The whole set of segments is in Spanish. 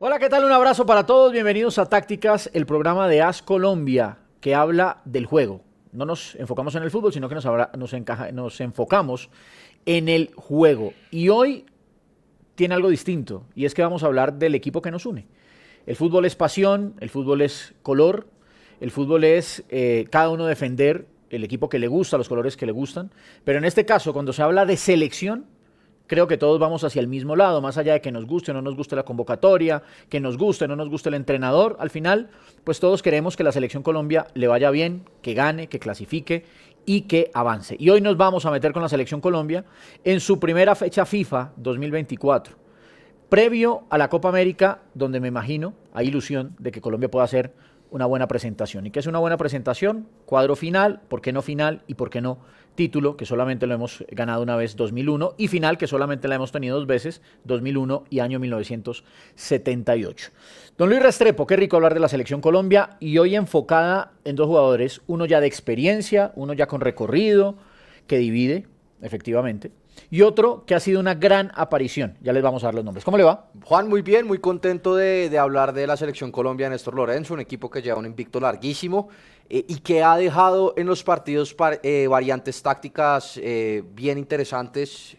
Hola, ¿qué tal? Un abrazo para todos. Bienvenidos a Tácticas, el programa de AS Colombia que habla del juego. No nos enfocamos en el fútbol, sino que nos enfocamos en el juego. Y hoy tiene algo distinto, y es que vamos a hablar del equipo que nos une. El fútbol es pasión, el fútbol es color, el fútbol es cada uno defender el equipo que le gusta, los colores que le gustan. Pero en este caso, cuando se habla de selección, creo que todos vamos hacia el mismo lado, más allá de que nos guste o no nos guste la convocatoria, que nos guste o no nos guste el entrenador, al final, pues todos queremos que la selección Colombia le vaya bien, que gane, que clasifique y que avance. Y hoy nos vamos a meter con la selección Colombia en su primera fecha FIFA 2024, previo a la Copa América, donde me imagino hay ilusión de que Colombia pueda hacer una buena presentación. ¿Y qué es una buena presentación? Cuadro final, ¿por qué no final? Y ¿por qué no título? Que solamente lo hemos ganado una vez, 2001, y final, que solamente la hemos tenido dos veces, 2001 y año 1978. Don Luis Restrepo, qué rico hablar de la selección Colombia, y hoy enfocada en dos jugadores, uno ya de experiencia, uno ya con recorrido, que divide, efectivamente, y otro que ha sido una gran aparición. Ya les vamos a dar los nombres. ¿Cómo le va? Juan, muy bien, muy contento de hablar de la selección Colombia de Néstor Lorenzo, un equipo que lleva un invicto larguísimo y que ha dejado en los partidos variantes tácticas bien interesantes,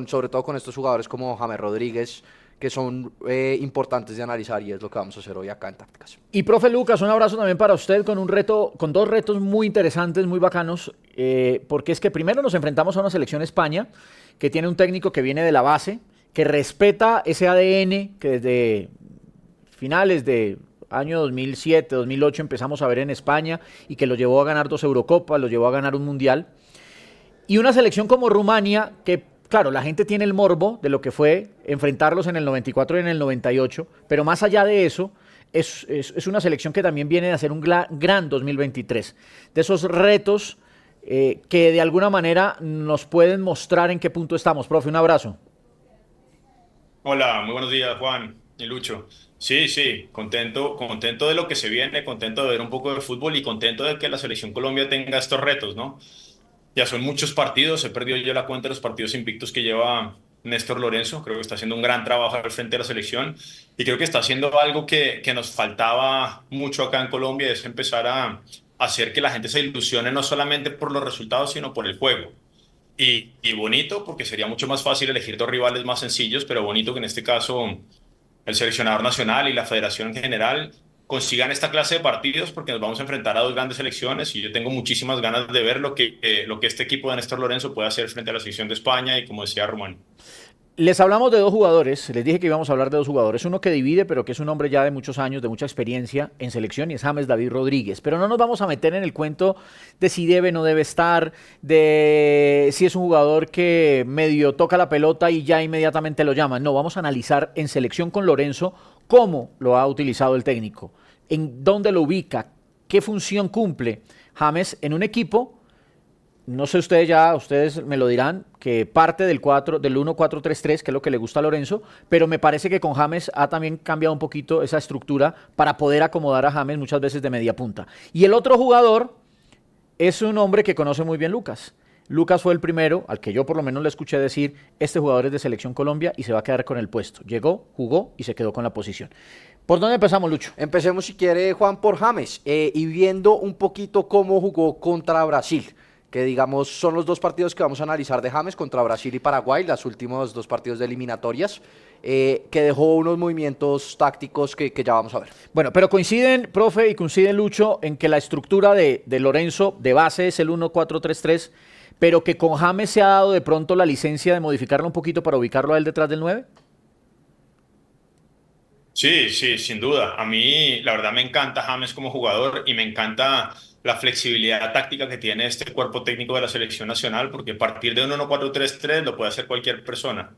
sobre todo con estos jugadores como James Rodríguez, que son importantes de analizar y es lo que vamos a hacer hoy acá en Tácticas. Y profe Lucas, un abrazo también para usted con un reto, con dos retos muy interesantes, muy bacanos, porque es que primero nos enfrentamos a una selección España que tiene un técnico que viene de la base, que respeta ese ADN que desde finales de año 2007, 2008 empezamos a ver en España y que lo llevó a ganar dos Eurocopas, lo llevó a ganar un Mundial. Y una selección como Rumania que, claro, la gente tiene el morbo de lo que fue enfrentarlos en el 94 y en el 98, pero más allá de eso, es una selección que también viene de hacer un gran 2023. De esos retos que de alguna manera nos pueden mostrar en qué punto estamos. Profe, un abrazo. Hola, muy buenos días, Juan y Lucho. Sí, sí, contento de lo que se viene, contento de ver un poco de fútbol y contento de que la selección Colombia tenga estos retos, ¿no? Ya son muchos partidos, he perdido yo la cuenta de los partidos invictos que lleva Néstor Lorenzo, creo que está haciendo un gran trabajo al frente de la selección y creo que está haciendo algo que nos faltaba mucho acá en Colombia, es empezar a hacer que la gente se ilusione no solamente por los resultados, sino por el juego. Y bonito, porque sería mucho más fácil elegir dos rivales más sencillos, pero bonito que en este caso el seleccionador nacional y la federación en general consigan esta clase de partidos, porque nos vamos a enfrentar a dos grandes selecciones y yo tengo muchísimas ganas de ver lo que este equipo de Néstor Lorenzo puede hacer frente a la selección de España y, como decía Román. Les hablamos de dos jugadores, les dije que íbamos a hablar de dos jugadores, uno que divide, pero que es un hombre ya de muchos años, de mucha experiencia en selección, y es James David Rodríguez. Pero no nos vamos a meter en el cuento de si debe o no debe estar, de si es un jugador que medio toca la pelota y ya inmediatamente lo llaman. No, vamos a analizar en selección con Lorenzo cómo lo ha utilizado el técnico, en dónde lo ubica, qué función cumple James en un equipo. No sé ustedes me lo dirán, que parte del 1-4-3-3, que es lo que le gusta a Lorenzo, pero me parece que con James ha también cambiado un poquito esa estructura para poder acomodar a James muchas veces de media punta. Y el otro jugador es un hombre que conoce muy bien Lucas. Lucas fue el primero al que yo por lo menos le escuché decir, este jugador es de Selección Colombia y se va a quedar con el puesto. Llegó, jugó y se quedó con la posición. ¿Por dónde empezamos, Lucho? Empecemos, si quiere, Juan, por James y viendo un poquito cómo jugó contra Brasil, que digamos son los dos partidos que vamos a analizar de James contra Brasil y Paraguay, los últimos dos partidos de eliminatorias, que dejó unos movimientos tácticos que ya vamos a ver. Bueno, pero coinciden, profe, y coinciden, Lucho, en que la estructura de Lorenzo de base es el 1-4-3-3, pero que con James se ha dado de pronto la licencia de modificarlo un poquito para ubicarlo a él detrás del 9. Sí, sí, sin duda. A mí, la verdad, me encanta James como jugador y me encanta la flexibilidad táctica que tiene este cuerpo técnico de la selección nacional, porque partir de un 1-4-3-3 lo puede hacer cualquier persona.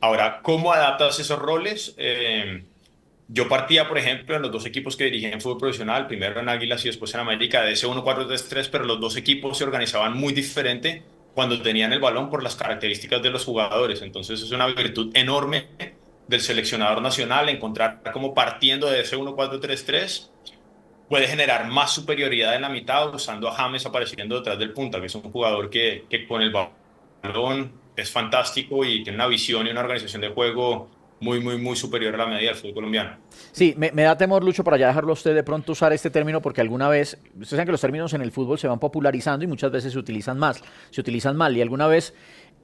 Ahora, ¿cómo adaptas esos roles? Yo partía, por ejemplo, en los dos equipos que dirigí en fútbol profesional, primero en Águilas y después en América, de ese 1-4-3-3, pero los dos equipos se organizaban muy diferente cuando tenían el balón por las características de los jugadores. Entonces, es una virtud enorme del seleccionador nacional encontrar cómo partiendo de ese 1-4-3-3 puede generar más superioridad en la mitad usando a James apareciendo detrás del punta, que es un jugador que con el balón es fantástico y tiene una visión y una organización de juego muy, muy, muy superior a la media del fútbol colombiano. Sí, me da temor, Lucho, para ya dejarlo a usted de pronto usar este término, porque alguna vez, ustedes saben que los términos en el fútbol se van popularizando y muchas veces se utilizan mal. Y alguna vez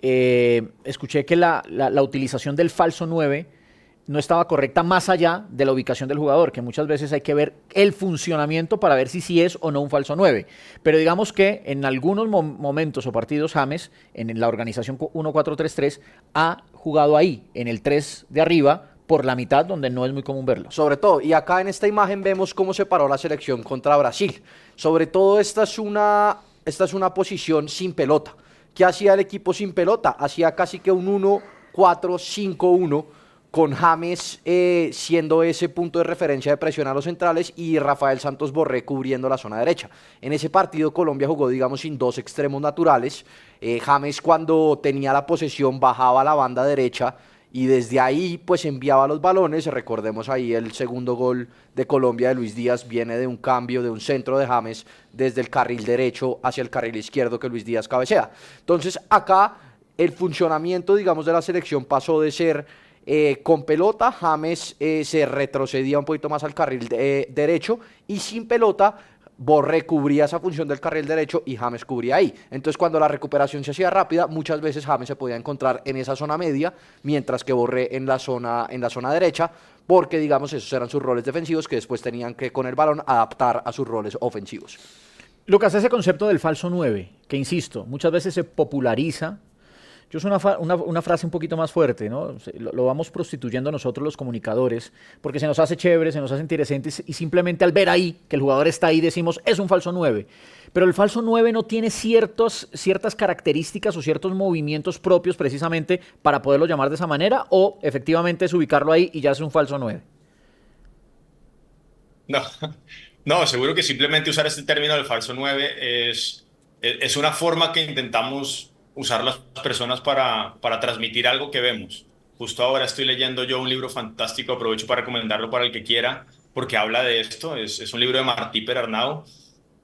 escuché que la utilización del falso 9 no estaba correcta más allá de la ubicación del jugador, que muchas veces hay que ver el funcionamiento para ver si sí es o no un falso 9. Pero digamos que en algunos momentos o partidos James, en la organización 1-4-3-3, ha jugado ahí, en el 3 de arriba, por la mitad, donde no es muy común verlo. Sobre todo, y acá en esta imagen vemos cómo se paró la selección contra Brasil. Sobre todo esta es una posición sin pelota. ¿Qué hacía el equipo sin pelota? Hacía casi que un 1-4-5-1, con James siendo ese punto de referencia de presión a los centrales y Rafael Santos Borré cubriendo la zona derecha. En ese partido Colombia jugó, digamos, sin dos extremos naturales. James, cuando tenía la posesión, bajaba a la banda derecha y desde ahí pues enviaba los balones. Recordemos ahí el segundo gol de Colombia de Luis Díaz viene de un cambio, de un centro de James desde el carril derecho hacia el carril izquierdo que Luis Díaz cabecea. Entonces acá el funcionamiento, digamos, de la selección pasó de ser con pelota. James se retrocedía un poquito más al carril derecho, y sin pelota Borré cubría esa función del carril derecho y James cubría ahí. Entonces cuando la recuperación se hacía rápida, muchas veces James se podía encontrar en esa zona media, mientras que Borré en la zona derecha, porque digamos esos eran sus roles defensivos que después tenían que con el balón adaptar a sus roles ofensivos. Lucas, ese concepto del falso 9, que insisto, muchas veces se populariza. Yo uso una frase un poquito más fuerte, ¿no? Lo vamos prostituyendo nosotros los comunicadores, porque se nos hace chévere, se nos hace interesantes, y simplemente al ver ahí que el jugador está ahí decimos, es un falso 9. Pero el falso 9 no tiene ciertas características o ciertos movimientos propios precisamente para poderlo llamar de esa manera, o efectivamente es ubicarlo ahí y ya es un falso 9. No, no, seguro que simplemente usar este término del falso 9 es una forma que intentamos usar las personas para transmitir algo que vemos. Justo ahora estoy leyendo yo un libro fantástico, aprovecho para recomendarlo para el que quiera, porque habla de esto. Es un libro de Martí Perarnau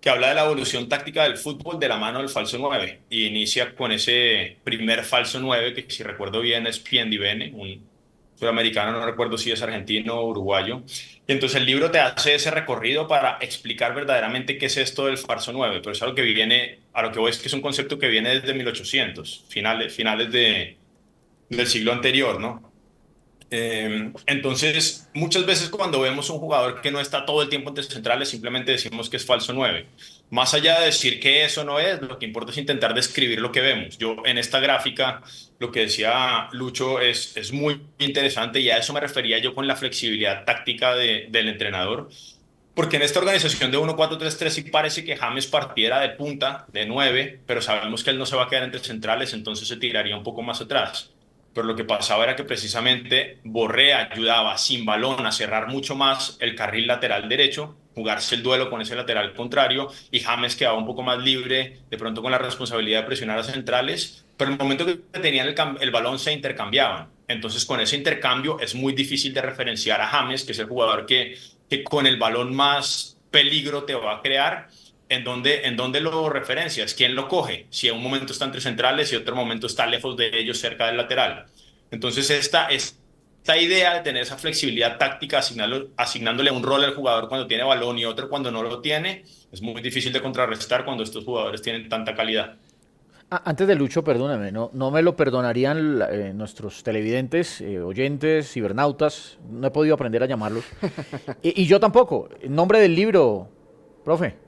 que habla de la evolución táctica del fútbol de la mano del falso 9 y inicia con ese primer falso 9 que, si recuerdo bien, es Piendivene, un sudamericano, no recuerdo si es argentino o uruguayo. Y entonces el libro te hace ese recorrido para explicar verdaderamente qué es esto del falso 9, pero es algo que viene, a lo que voy es que es un concepto que viene desde 1800, finales del siglo anterior, ¿no? Entonces, muchas veces cuando vemos un jugador que no está todo el tiempo entre centrales, simplemente decimos que es falso 9. Más allá de decir que eso no es, lo que importa es intentar describir lo que vemos. Yo en esta gráfica, lo que decía Lucho es muy interesante, y a eso me refería yo con la flexibilidad táctica del entrenador. Porque en esta organización de 1-4-3-3 sí parece que James partiera de punta, de 9, pero sabemos que él no se va a quedar entre centrales, entonces se tiraría un poco más atrás. Pero lo que pasaba era que precisamente Borré ayudaba sin balón a cerrar mucho más el carril lateral derecho, jugarse el duelo con ese lateral contrario, y James quedaba un poco más libre, de pronto con la responsabilidad de presionar a centrales, pero en el momento que tenían el balón se intercambiaban. Entonces con ese intercambio es muy difícil de referenciar a James, que es el jugador que con el balón más peligro te va a crear. ¿En dónde lo referencias? ¿Quién lo coge? Si en un momento está entre centrales y otro momento está lejos de ellos, cerca del lateral. Entonces esta idea de tener esa flexibilidad táctica, asignándole un rol al jugador cuando tiene balón y otro cuando no lo tiene, es muy difícil de contrarrestar cuando estos jugadores tienen tanta calidad. Antes de Lucho, perdóname, no me lo perdonarían nuestros televidentes, oyentes, cibernautas, no he podido aprender a llamarlos. Y yo tampoco. En nombre del libro, profe.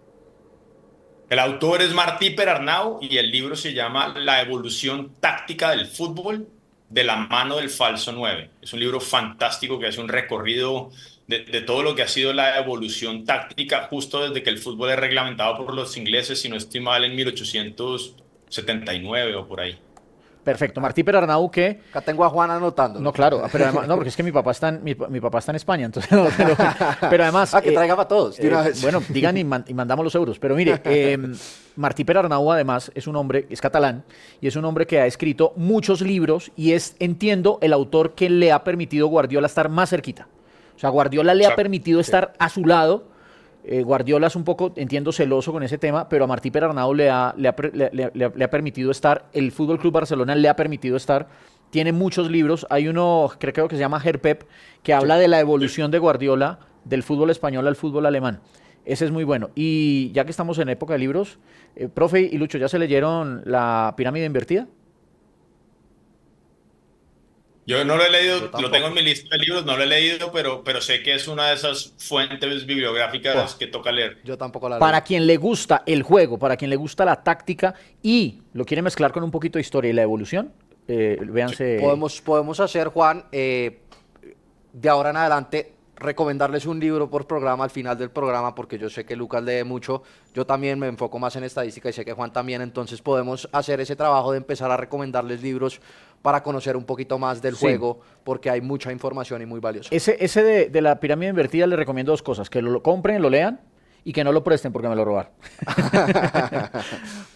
El autor es Martí Perarnau y el libro se llama La evolución táctica del fútbol de la mano del falso 9. Es un libro fantástico que hace un recorrido de todo lo que ha sido la evolución táctica justo desde que el fútbol es reglamentado por los ingleses, si no estoy mal, en 1879 o por ahí. Perfecto. Martí Perarnau, que... Acá tengo a Juan anotando. No, claro, pero además, no, porque es que mi papá está en España, entonces pero además... Que traiga para todos. Bueno, digan y mandamos los euros. Pero mire, Martí Perarnau además es un hombre, es catalán, y es un hombre que ha escrito muchos libros y es, entiendo, el autor que le ha permitido a Guardiola estar más cerquita. O sea, Guardiola le ha permitido estar a su lado. Guardiola es un poco, entiendo, celoso con ese tema, pero a Martí Perarnau le ha permitido estar, el Fútbol Club Barcelona le ha permitido estar tiene muchos libros. Hay uno, creo que se llama Herpep, que habla de la evolución de Guardiola del fútbol español al fútbol alemán. Ese es muy bueno. Y ya que estamos en época de libros, profe y Lucho, ¿ya se leyeron La pirámide invertida? Yo no lo he Yo leído, lo tengo en tampoco. mi lista de libros, no lo he leído, pero sé que es una de esas fuentes bibliográficas Buah. que toca leer. Yo tampoco la Para leí. quien le gusta el juego, para quien le gusta la táctica y lo quiere mezclar con un poquito de historia y la evolución, véanse. Podemos hacer, Juan, de ahora en adelante, recomendarles un libro por programa al final del programa, porque yo sé que Lucas lee mucho, yo también me enfoco más en estadística y sé que Juan también, entonces podemos hacer ese trabajo de empezar a recomendarles libros para conocer un poquito más del Sí. juego, porque hay mucha información y muy valiosa. Ese de la pirámide invertida le recomiendo dos cosas: que lo compren, lo lean y que no lo presten porque me lo robaron.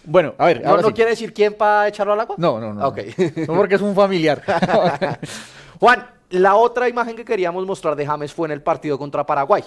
Bueno, a ver, ¿No, ahora no sí. quiere decir quién para echarlo al agua? No, no, no. Ok. No porque es un familiar. Juan, la otra imagen que queríamos mostrar de James fue en el partido contra Paraguay.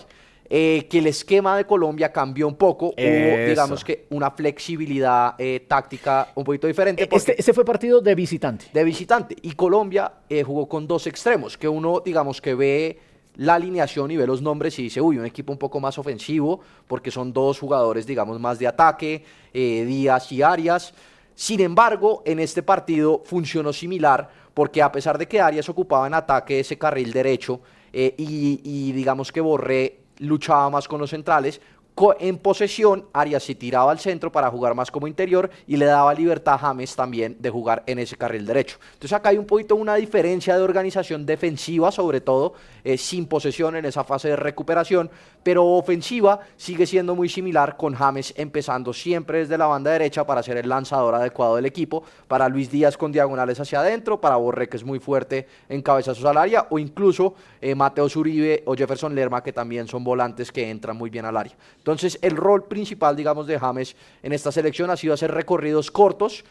Que el esquema de Colombia cambió un poco, hubo, Eso. digamos que, una flexibilidad táctica un poquito diferente porque Este fue partido de visitante. de visitante. Y Colombia jugó con dos extremos, que uno, digamos, que ve la alineación y ve los nombres y dice, uy, un equipo un poco más ofensivo, porque son dos jugadores, digamos, más de ataque, Díaz y Arias. Sin embargo, en este partido funcionó similar, porque a pesar de que Arias ocupaba en ataque ese carril derecho y digamos que Borré luchaba más con los centrales, en posesión, Arias se tiraba al centro para jugar más como interior y le daba libertad a James también de jugar en ese carril derecho. Entonces acá hay un poquito una diferencia de organización defensiva, sobre todo sin posesión en esa fase de recuperación, pero ofensiva sigue siendo muy similar, con James empezando siempre desde la banda derecha para ser el lanzador adecuado del equipo, para Luis Díaz con diagonales hacia adentro, para Borré, que es muy fuerte en cabezazos al área, o incluso Mateo Zuribe o Jefferson Lerma, que también son volantes que entran muy bien al área. Entonces, el rol principal, digamos, de James en esta selección ha sido hacer recorridos cortos,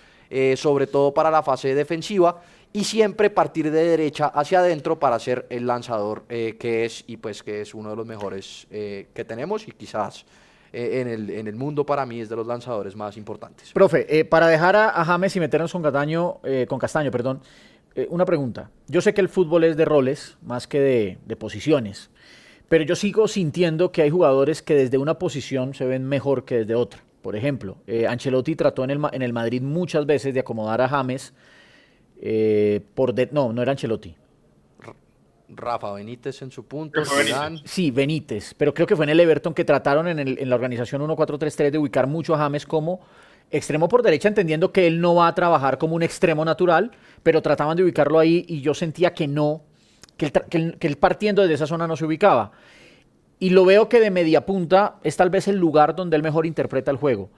sobre todo para la fase defensiva, y siempre partir de derecha hacia adentro para ser el lanzador que es, y pues que es uno de los mejores que tenemos, y quizás en el mundo para mí es de los lanzadores más importantes. Profe, para dejar a James y meternos con Castaño, perdón, una pregunta. Yo sé que el fútbol es de roles más que de posiciones, pero yo sigo sintiendo que hay jugadores que desde una posición se ven mejor que desde otra. Por ejemplo, Ancelotti trató en el Madrid muchas veces de acomodar a James no era Ancelotti. Rafa Benítez en su punto, Rafa Benítez. Zidane. Sí, Benítez, pero creo que fue en el Everton que trataron en la organización 1-4-3-3 de ubicar mucho a James como extremo por derecha, entendiendo que él no va a trabajar como un extremo natural, pero trataban de ubicarlo ahí y yo sentía que no, que él partiendo desde esa zona no se ubicaba. Y lo veo que de media punta es tal vez el lugar donde él mejor interpreta el juego.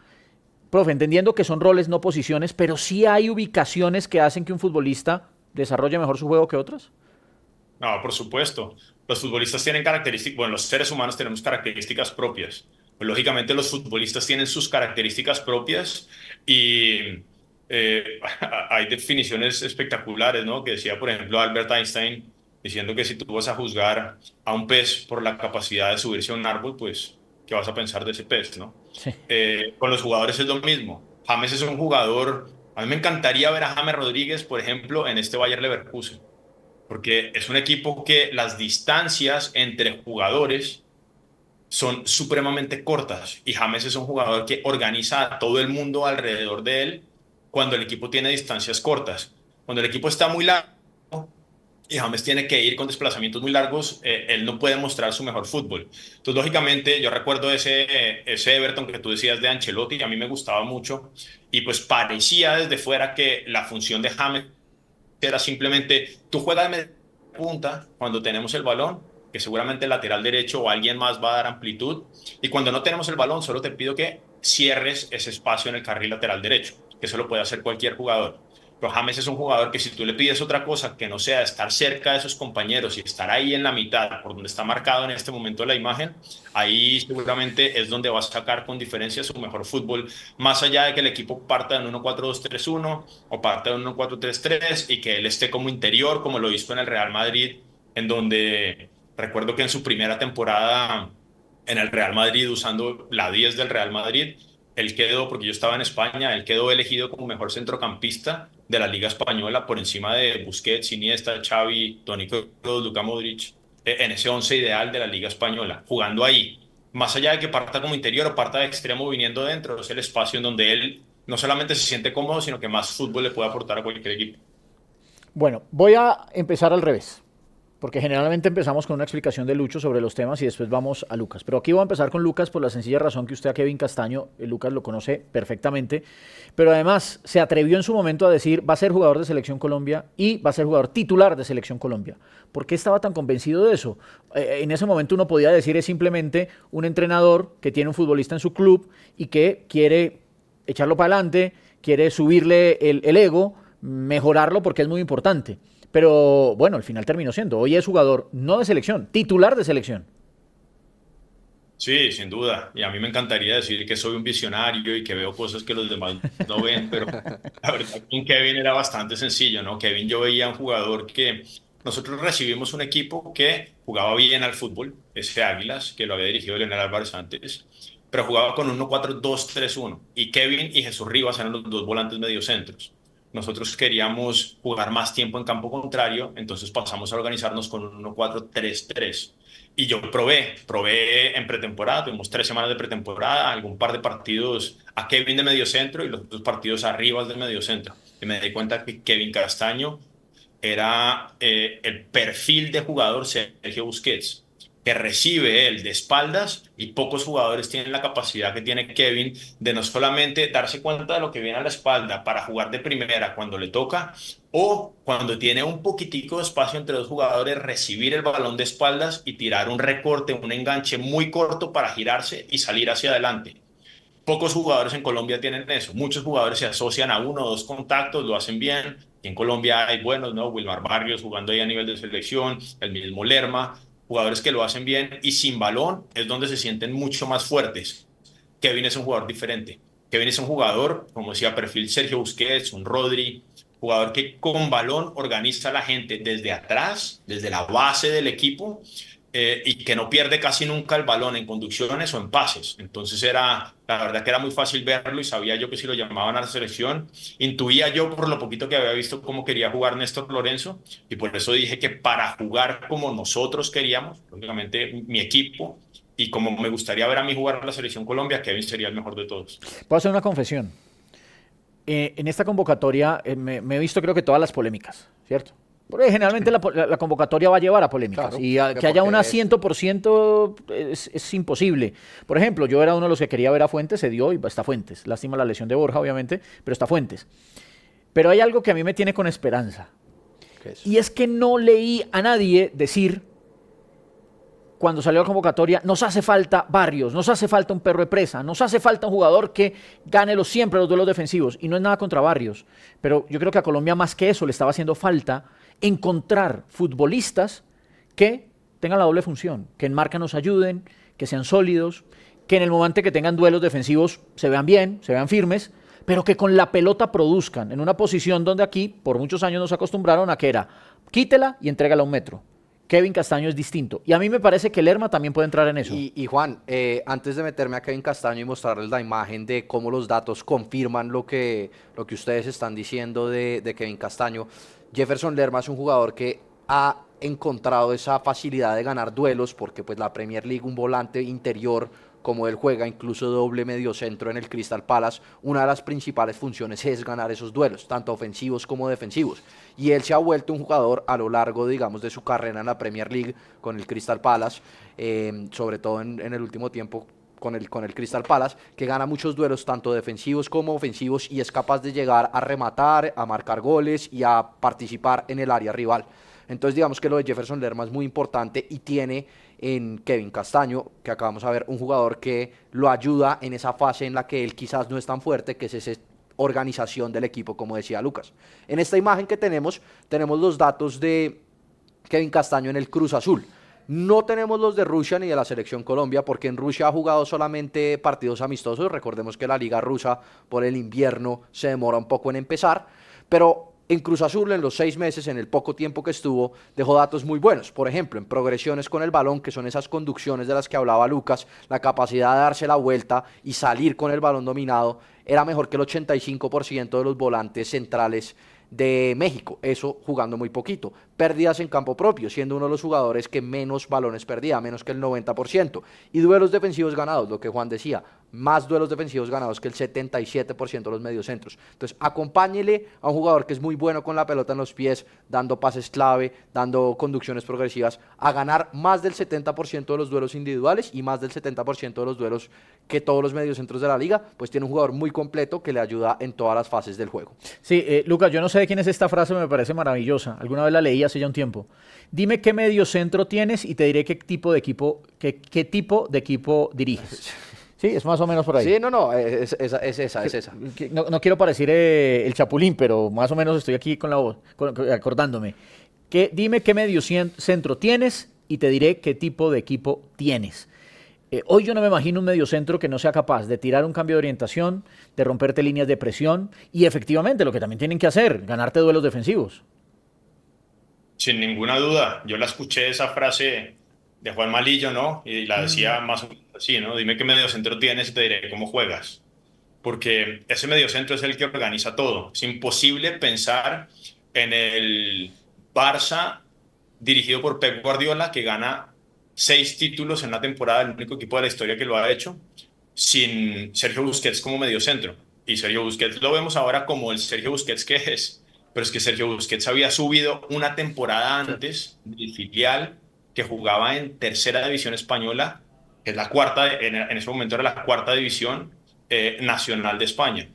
Profe, entendiendo que son roles, no posiciones, pero sí hay ubicaciones que hacen que un futbolista desarrolle mejor su juego que otras. No, por supuesto. Los futbolistas tienen características, bueno, los seres humanos tenemos características propias. Pues, lógicamente los futbolistas tienen sus características propias y hay definiciones espectaculares, ¿no? Que decía, por ejemplo, Albert Einstein, diciendo que si tú vas a juzgar a un pez por la capacidad de subirse a un árbol, pues, ¿qué vas a pensar de ese pez, no? Sí. Con los jugadores es lo mismo. James es un jugador, a mí me encantaría ver a James Rodríguez, por ejemplo, en este Bayer Leverkusen, porque es un equipo que las distancias entre jugadores son supremamente cortas y James es un jugador que organiza a todo el mundo alrededor de él cuando el equipo tiene distancias cortas. Cuando el equipo está muy largo y James tiene que ir con desplazamientos muy largos, él no puede mostrar su mejor fútbol. Entonces, lógicamente, yo recuerdo ese Everton que tú decías de Ancelotti, a mí me gustaba mucho y pues parecía desde fuera que la función de James era simplemente, tú juegas de media punta cuando tenemos el balón, que seguramente el lateral derecho o alguien más va a dar amplitud, y cuando no tenemos el balón, solo te pido que cierres ese espacio en el carril lateral derecho, que eso lo puede hacer cualquier jugador. Pero James es un jugador que si tú le pides otra cosa que no sea estar cerca de sus compañeros y estar ahí en la mitad, por donde está marcado en este momento la imagen, ahí seguramente es donde va a sacar con diferencia su mejor fútbol, más allá de que el equipo parta en 1-4-2-3-1 o parta en 1-4-3-3 y que él esté como interior, como lo hizo en el Real Madrid, en donde recuerdo que en su primera temporada en el Real Madrid, usando la 10 del Real Madrid, él quedó, porque yo estaba en España, él quedó elegido como mejor centrocampista de la Liga Española por encima de Busquets, Iniesta, Xavi, Toni Kroos, Luka Modric, en ese once ideal de la Liga Española, jugando ahí. Más allá de que parta como interior o parta de extremo viniendo dentro, es el espacio en donde él no solamente se siente cómodo, sino que más fútbol le puede aportar a cualquier equipo. Bueno, voy a empezar al revés, porque generalmente empezamos con una explicación de Lucho sobre los temas y después vamos a Lucas. Pero aquí voy a empezar con Lucas por la sencilla razón que usted a Kevin Castaño, Lucas lo conoce perfectamente, pero además se atrevió en su momento a decir va a ser jugador de Selección Colombia y va a ser jugador titular de Selección Colombia. ¿Por qué estaba tan convencido de eso? En ese momento uno podía decir es simplemente un entrenador que tiene un futbolista en su club y que quiere echarlo para adelante, quiere subirle el ego, mejorarlo porque es muy importante. Pero bueno, al final terminó siendo. Hoy es jugador no de selección, titular de selección. Sí, sin duda. Y a mí me encantaría decir que soy un visionario y que veo cosas que los demás no ven, pero la verdad con Kevin era bastante sencillo, ¿no? Kevin, yo veía un jugador que nosotros recibimos un equipo que jugaba bien al fútbol, ese Águilas, que lo había dirigido Leonel Álvarez antes, pero jugaba con un 1-4-2-3-1. Y Kevin y Jesús Rivas eran los dos volantes mediocentros. Nosotros queríamos jugar más tiempo en campo contrario, entonces pasamos a organizarnos con un 1-4-3-3. Y yo probé en pretemporada, tuvimos 3 semanas de pretemporada, algún par de partidos a Kevin de mediocentro y los otros partidos a Rivas de mediocentro. Y me di cuenta que Kevin Castaño era el perfil de jugador Sergio Busquets, que recibe él de espaldas y pocos jugadores tienen la capacidad que tiene Kevin de no solamente darse cuenta de lo que viene a la espalda para jugar de primera cuando le toca o cuando tiene un poquitico de espacio entre dos jugadores, recibir el balón de espaldas y tirar un recorte, un enganche muy corto para girarse y salir hacia adelante. Pocos jugadores en Colombia tienen eso. Muchos jugadores se asocian a uno o dos contactos, lo hacen bien. Y en Colombia hay buenos, ¿no? Wilmar Barrios jugando ahí a nivel de selección, el mismo Lerma, jugadores que lo hacen bien y sin balón es donde se sienten mucho más fuertes. Kevin es un jugador diferente. Kevin es un jugador, como decía, perfil Sergio Busquets, un Rodri, jugador que con balón organiza a la gente desde atrás, desde la base del equipo, y que no pierde casi nunca el balón en conducciones o en pases. Entonces la verdad que era muy fácil verlo y sabía yo que si lo llamaban a la selección, intuía yo por lo poquito que había visto cómo quería jugar Néstor Lorenzo y por eso dije que para jugar como nosotros queríamos, lógicamente mi equipo, y como me gustaría ver a mí jugar a la selección Colombia, Kevin sería el mejor de todos. Puedo hacer una confesión. En esta convocatoria me he visto creo que todas las polémicas, ¿cierto? Porque generalmente la convocatoria va a llevar a polémicas. Claro, Y que haya una 100% es imposible. Por ejemplo, yo era uno de los que quería ver a Fuentes, se dio y está Fuentes. Lástima la lesión de Borja, obviamente, pero está Fuentes. Pero hay algo que a mí me tiene con esperanza. ¿Qué es? Y es que no leí a nadie decir, cuando salió la convocatoria, nos hace falta Barrios, nos hace falta un perro de presa, nos hace falta un jugador que gane siempre los duelos defensivos. Y no es nada contra Barrios. Pero yo creo que a Colombia más que eso le estaba haciendo falta encontrar futbolistas que tengan la doble función, que en marca nos ayuden, que sean sólidos, que en el momento que tengan duelos defensivos se vean bien, se vean firmes, pero que con la pelota produzcan en una posición donde aquí por muchos años nos acostumbraron a que era quítela y entrégala a un metro. Kevin Castaño es distinto. Y a mí me parece que Lerma también puede entrar en eso. Y Juan, antes de meterme a Kevin Castaño y mostrarles la imagen de cómo los datos confirman lo que ustedes están diciendo de Kevin Castaño, Jefferson Lerma es un jugador que ha encontrado esa facilidad de ganar duelos porque pues la Premier League, un volante interior como él juega, incluso doble mediocentro en el Crystal Palace, una de las principales funciones es ganar esos duelos, tanto ofensivos como defensivos. Y él se ha vuelto un jugador a lo largo, digamos, de su carrera en la Premier League con el Crystal Palace, sobre todo en el último tiempo con el Crystal Palace, que gana muchos duelos, tanto defensivos como ofensivos, y es capaz de llegar a rematar, a marcar goles y a participar en el área rival. Entonces digamos que lo de Jefferson Lerma es muy importante y tiene en Kevin Castaño, que acabamos de ver, un jugador que lo ayuda en esa fase en la que él quizás no es tan fuerte, que es esa organización del equipo, como decía Lucas. En esta imagen que tenemos los datos de Kevin Castaño en el Cruz Azul. No tenemos los de Rusia ni de la Selección Colombia, porque en Rusia ha jugado solamente partidos amistosos. Recordemos que la liga rusa por el invierno se demora un poco en empezar, pero en Cruz Azul, en los 6 meses, en el poco tiempo que estuvo, dejó datos muy buenos. Por ejemplo, en progresiones con el balón, que son esas conducciones de las que hablaba Lucas, la capacidad de darse la vuelta y salir con el balón dominado, era mejor que el 85% de los volantes centrales de México, eso jugando muy poquito. Pérdidas en campo propio, siendo uno de los jugadores que menos balones perdía, menos que el 90%. Y duelos defensivos ganados, lo que Juan decía, más duelos defensivos ganados que el 77% de los mediocentros. Entonces, acompáñele a un jugador que es muy bueno con la pelota en los pies, dando pases clave, dando conducciones progresivas, a ganar más del 70% de los duelos individuales y más del 70% de los duelos que todos los mediocentros de la liga, pues tiene un jugador muy completo que le ayuda en todas las fases del juego. Sí, Lucas, yo no sé de quién es esta frase, me parece maravillosa. Alguna vez la leí hace ya un tiempo. Dime qué mediocentro tienes y te diré qué tipo de equipo diriges. Sí, es más o menos por ahí. Sí, no, es esa. No quiero parecer el Chapulín, pero más o menos estoy aquí con la voz, acordándome. Dime qué mediocentro tienes y te diré qué tipo de equipo tienes. Hoy yo no me imagino un mediocentro que no sea capaz de tirar un cambio de orientación, de romperte líneas de presión y efectivamente lo que también tienen que hacer, ganarte duelos defensivos. Sin ninguna duda, yo la escuché esa frase de Juan Malillo, ¿no? Y la decía más o menos así, ¿no? Dime qué mediocentro tienes y te diré cómo juegas. Porque ese mediocentro es el que organiza todo. Es imposible pensar en el Barça dirigido por Pep Guardiola, que gana 6 títulos en una temporada, el único equipo de la historia que lo ha hecho, sin Sergio Busquets como mediocentro. Y Sergio Busquets lo vemos ahora como el Sergio Busquets que es, pero es que Sergio Busquets había subido una temporada antes del filial que jugaba en tercera división española, que es la cuarta, en ese momento era la cuarta división nacional de España.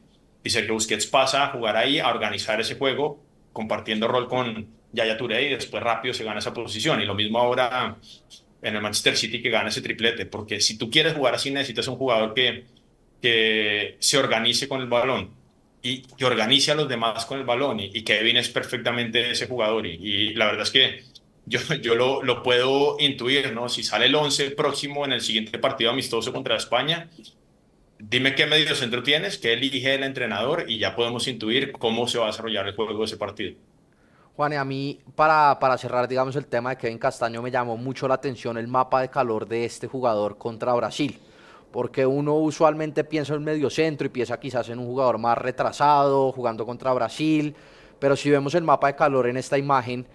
Y Sergio Busquets pasa a jugar ahí, a organizar ese juego, compartiendo rol con Yaya Touré y después rápido se gana esa posición. Y lo mismo ahora en el Manchester City que gana ese triplete, porque si tú quieres jugar así necesitas un jugador que se organice con el balón y que organice a los demás con el balón y Kevin es perfectamente ese jugador y la verdad es que yo lo puedo intuir, ¿no? Si sale el 11 próximo en el siguiente partido amistoso contra España, dime qué mediocentro tienes, qué elige el entrenador y ya podemos intuir cómo se va a desarrollar el juego de ese partido. Juan, y a mí, para cerrar, digamos, el tema de Kevin Castaño, me llamó mucho la atención el mapa de calor de este jugador contra Brasil, porque uno usualmente piensa en mediocentro y piensa quizás en un jugador más retrasado, jugando contra Brasil, pero si vemos el mapa de calor en esta imagen,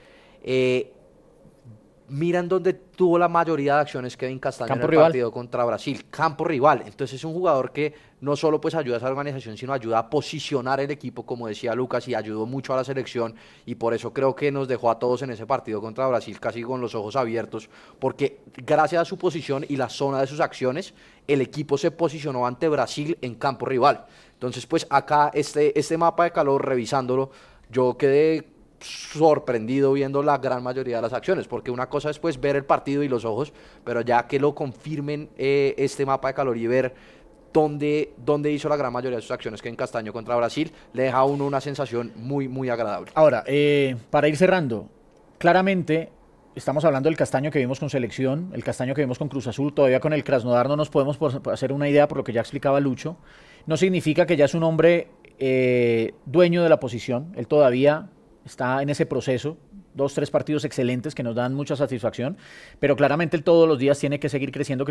miran dónde tuvo la mayoría de acciones Kevin Castaño Campo en el rival. partido contra Brasil, campo rival. Entonces es un jugador que no solo pues ayuda a esa organización, sino ayuda a posicionar el equipo, como decía Lucas, y ayudó mucho a la selección, y por eso creo que nos dejó a todos en ese partido contra Brasil casi con los ojos abiertos, porque gracias a su posición y la zona de sus acciones, el equipo se posicionó ante Brasil en campo rival. Entonces pues acá este mapa de calor, revisándolo, yo quedé sorprendido viendo la gran mayoría de las acciones, porque una cosa es pues ver el partido y los ojos, pero ya que lo confirmen este mapa de calor y ver dónde hizo la gran mayoría de sus acciones que en Castaño contra Brasil, le deja a uno una sensación muy agradable. Ahora, para ir cerrando, claramente estamos hablando del Castaño que vimos con selección, el Castaño que vimos con Cruz Azul, todavía con el Krasnodar no nos podemos hacer una idea por lo que ya explicaba Lucho. No significa que ya es un hombre dueño de la posición, él todavía está en ese proceso, 2, 3 partidos excelentes que nos dan mucha satisfacción, pero claramente él todos los días tiene que seguir creciendo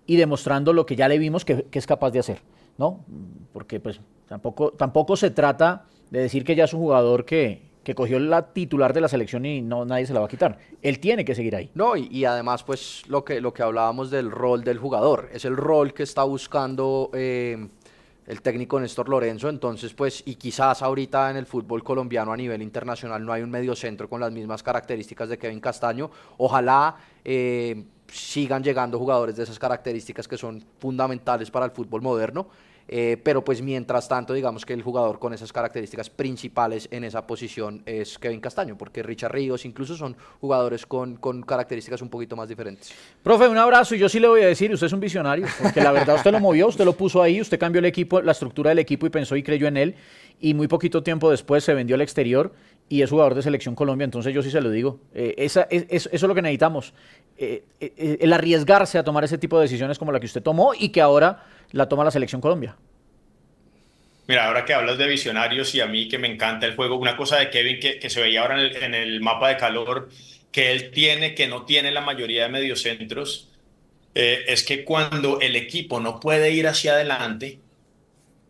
y demostrando lo que ya le vimos que es capaz de hacer, ¿no? Porque pues tampoco se trata de decir que ya es un jugador que cogió la titular de la selección y no nadie se la va a quitar. Él tiene que seguir ahí. No, y además pues lo que hablábamos del rol del jugador, es el rol que está buscando el técnico Néstor Lorenzo. Entonces pues, y quizás ahorita en el fútbol colombiano a nivel internacional no hay un mediocentro con las mismas características de Kevin Castaño. Ojalá sigan llegando jugadores de esas características que son fundamentales para el fútbol moderno. Pero pues mientras tanto digamos que el jugador con esas características principales en esa posición es Kevin Castaño, porque Richard Ríos incluso son jugadores con características un poquito más diferentes. Profe, un abrazo, y yo sí le voy a decir, usted es un visionario, porque la verdad usted lo movió, usted lo puso ahí, usted cambió el equipo, la estructura del equipo y pensó y creyó en él, y muy poquito tiempo después se vendió al exterior y es jugador de Selección Colombia. Entonces yo sí se lo digo, eso es lo que necesitamos, el arriesgarse a tomar ese tipo de decisiones como la que usted tomó y que ahora la toma la Selección Colombia. Mira, ahora que hablas de visionarios y a mí que me encanta el juego, una cosa de Kevin que se veía ahora en el mapa de calor que él tiene, que no tiene la mayoría de mediocentros, es que cuando el equipo no puede ir hacia adelante,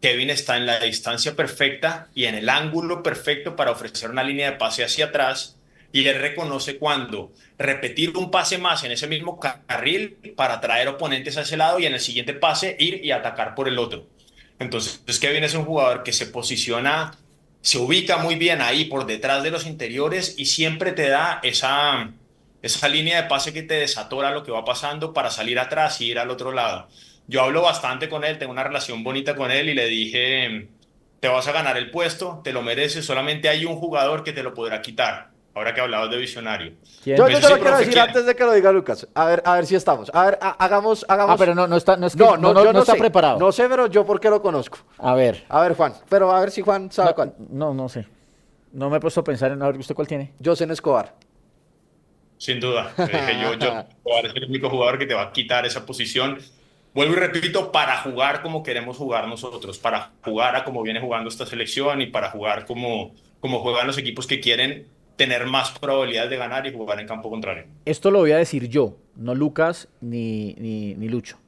Kevin está en la distancia perfecta y en el ángulo perfecto para ofrecer una línea de pase hacia atrás y él reconoce cuando repetir un pase más en ese mismo carril para traer oponentes a ese lado y en el siguiente pase ir y atacar por el otro. Entonces, Kevin es un jugador que se posiciona, se ubica muy bien ahí por detrás de los interiores y siempre te da esa línea de pase que te desatora lo que va pasando para salir atrás y ir al otro lado. Yo hablo bastante con él, tengo una relación bonita con él y le dije, te vas a ganar el puesto, te lo mereces, solamente hay un jugador que te lo podrá quitar. Ahora que hablabas de visionario. ¿Quién? Yo Me dice, te sí, lo quiero profe, decir ¿quién? antes de que lo diga Lucas. A ver si estamos. A ver, hagamos. Pero no está, no es que, No, yo no está sé. preparado. No sé, pero yo porque lo conozco. A ver. A ver, Juan. Pero a ver si Juan sabe cuál. No sé. No me he puesto a pensar en a ver usted cuál tiene. José Escobar. Sin duda. Le dije yo es el único jugador que te va a quitar esa posición. Vuelvo y repito, para jugar como queremos jugar nosotros, para jugar a como viene jugando esta selección y para jugar como juegan los equipos que quieren tener más probabilidades de ganar y jugar en campo contrario. Esto lo voy a decir yo, no Lucas ni Lucho.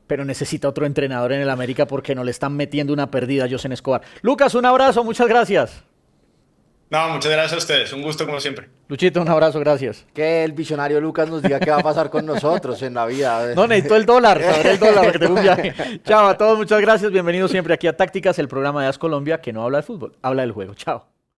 Pero necesita otro entrenador en el América porque no le están metiendo una perdida a José Escobar. Lucas, un abrazo, muchas gracias. No, muchas gracias a ustedes. Un gusto como siempre. Luchito, un abrazo, gracias. Que el visionario Lucas nos diga qué va a pasar con nosotros en la vida. No, necesito el dólar, sabré el dólar, que tengo un viaje. Chao a todos, muchas gracias. Bienvenidos siempre aquí a Tácticas, el programa de AS Colombia que no habla de fútbol, habla del juego. Chao.